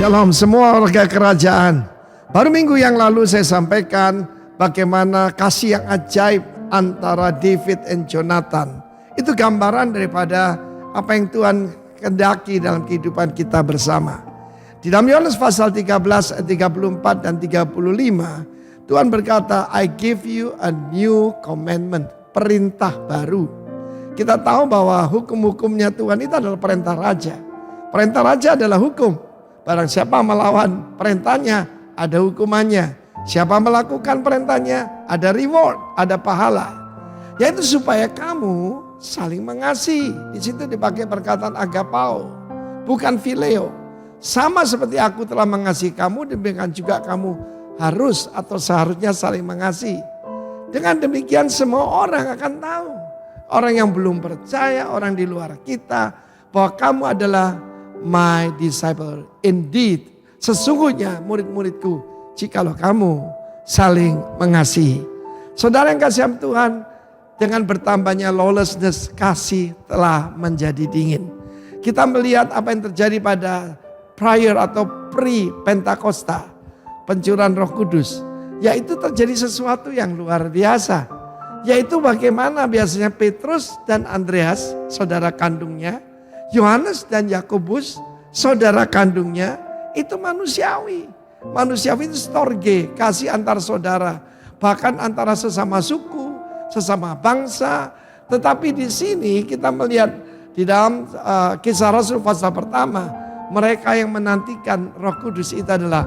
Shalom semua warga kerajaan. Baru minggu yang lalu saya sampaikan bagaimana kasih yang ajaib antara David dan Jonathan. Itu gambaran daripada apa yang Tuhan kehendaki dalam kehidupan kita bersama. Di dalam Yohanes pasal 13, ayat 34 dan 35, Tuhan berkata, I give you a new commandment, perintah baru. Kita tahu bahwa hukum-hukumnya Tuhan itu adalah perintah raja. Perintah raja adalah hukum. Barang siapa melawan perintahnya, ada hukumannya. Siapa melakukan perintahnya, ada reward, ada pahala. Yaitu supaya kamu saling mengasihi. Di situ dipakai perkataan agapao, bukan phileo. Sama seperti aku telah mengasihi kamu, demikian juga kamu harus atau seharusnya saling mengasihi. Dengan demikian semua orang akan tahu. Orang yang belum percaya, orang di luar kita, bahwa kamu adalah my disciple. Indeed, sesungguhnya murid-muridku, jikalau kamu saling mengasihi. Saudara yang kasih Tuhan, dengan bertambahnya lawlessness, kasih telah menjadi dingin. Kita melihat apa yang terjadi pada prior atau pre-Pentakosta, pencurahan Roh Kudus, yaitu terjadi sesuatu yang luar biasa. Yaitu bagaimana biasanya Petrus dan Andreas, saudara kandungnya, Yohanes dan Yakobus, saudara kandungnya, itu manusiawi. Manusiawi itu storge, kasih antar saudara, bahkan antara sesama suku, sesama bangsa. Tetapi di sini kita melihat di dalam Kisah Rasul pasal pertama, mereka yang menantikan Roh Kudus itu adalah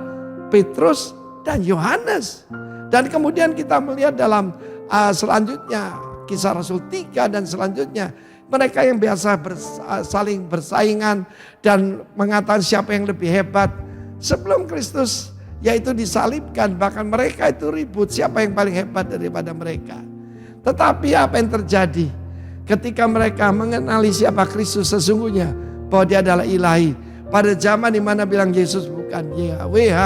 Petrus dan Yohanes. Dan kemudian kita melihat dalam selanjutnya Kisah Rasul 3 dan selanjutnya, mereka yang biasa saling bersaingan dan mengatakan siapa yang lebih hebat. Sebelum Kristus yaitu disalibkan, bahkan mereka itu ribut siapa yang paling hebat daripada mereka. Tetapi apa yang terjadi ketika mereka mengenali siapa Kristus sesungguhnya, bahwa dia adalah ilahi. Pada zaman dimana bilang Yesus bukan Yahweh,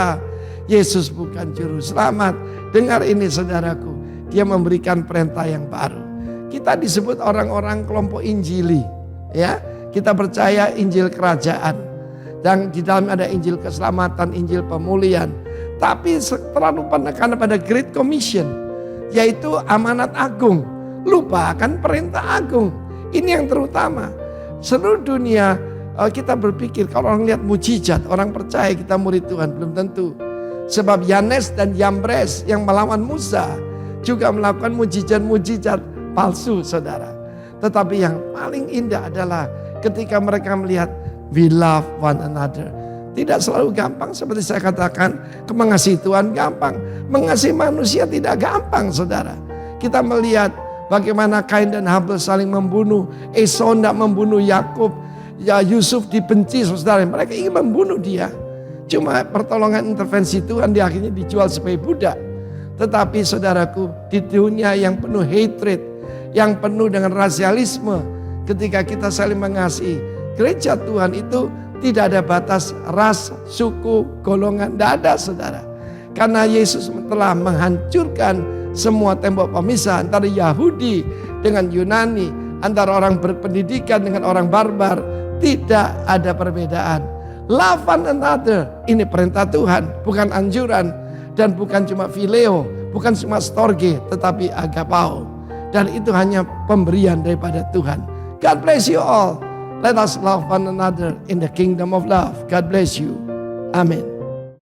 Yesus bukan Juru Selamat. Dengar ini saudaraku, dia memberikan perintah yang baru. Kita disebut orang-orang kelompok Injili, ya. Kita percaya Injil kerajaan, dan di dalam ada Injil keselamatan, Injil pemulihan. Tapi terlalu penekanan pada Great Commission, yaitu amanat agung. Lupakan perintah agung. Ini yang terutama. Seluruh dunia kita berpikir kalau orang lihat mujizat, orang percaya kita murid Tuhan, belum tentu. Sebab Yanes dan Yambres yang melawan Musa juga melakukan mujizat-mujizat palsu, saudara. Tetapi yang paling indah adalah ketika mereka melihat we love one another. Tidak selalu gampang seperti saya katakan, mengasihi Tuhan gampang, mengasihi manusia tidak gampang, saudara. Kita melihat bagaimana Kain dan Habel saling membunuh, Esau hendak membunuh Yakub, ya Yusuf dibenci, saudara. Mereka ingin membunuh dia. Cuma pertolongan intervensi Tuhan, dia akhirnya dijual sebagai budak. Tetapi saudaraku, di dunia yang penuh hatred, yang penuh dengan rasialisme, ketika kita saling mengasihi, gereja Tuhan itu tidak ada batas ras, suku, golongan, tidak ada, saudara. Karena Yesus telah menghancurkan semua tembok pemisah antara Yahudi dengan Yunani, antara orang berpendidikan dengan orang barbar. Tidak ada perbedaan. Love one another, ini perintah Tuhan, bukan anjuran. Dan bukan cuma phileo, bukan cuma storge, tetapi agapao. Dan itu hanya pemberian daripada Tuhan. God bless you all. Let us love one another in the kingdom of love. God bless you. Amen.